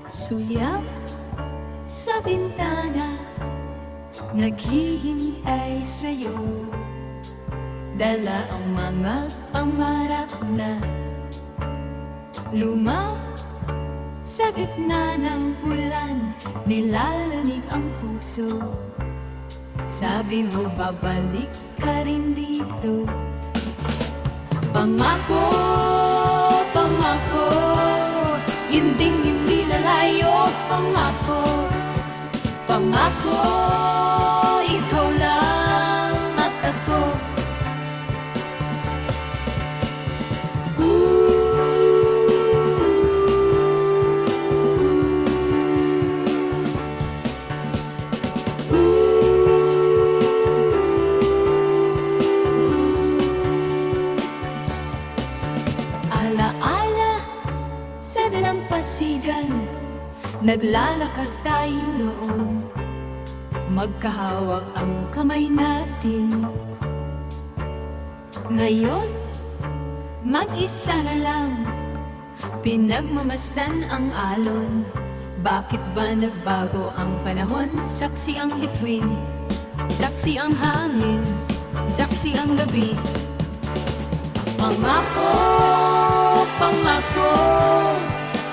Suyap sa bintana, naghihintay sa'yo. Dala ang mga pangarap na luma sa gitna ng ulan, nilalamig ang puso. Sabi mo babalik ka rin dito. Pangako, pangako, hindi lalayo. Pangako, pangako, ikaw lang at ako. Alaala sa dalampasigan, naglalakad tayo noon. Magkahawak ang kamay natin. Ngayon, mag-isa na lang, pinagmamasdan ang alon. Bakit ba nagbago ang panahon? Saksi ang bituin, saksi ang hangin, saksi ang gabi. Pangako, pangako,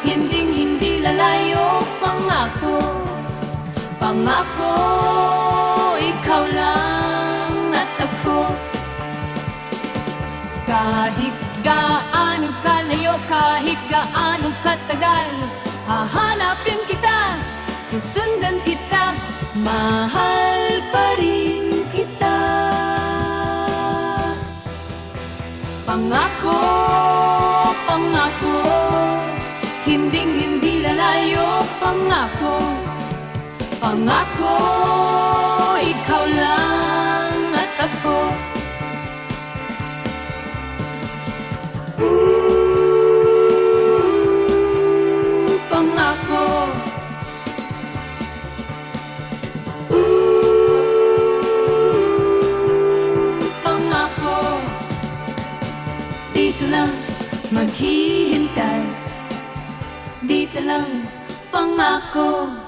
hindi lalayo. Pangako, pangako, ikaw lang at ako. Kahit gaano kalayo, kahit gaano katagal, hahanapin kita, susundan kita, mahal pa rin kita. Pangako, pangako, hindi lalayo. Pangako, pangako, ikaw lang at ako. Pangako, pangako, dito lang maghihintay, dito lang. Pangako.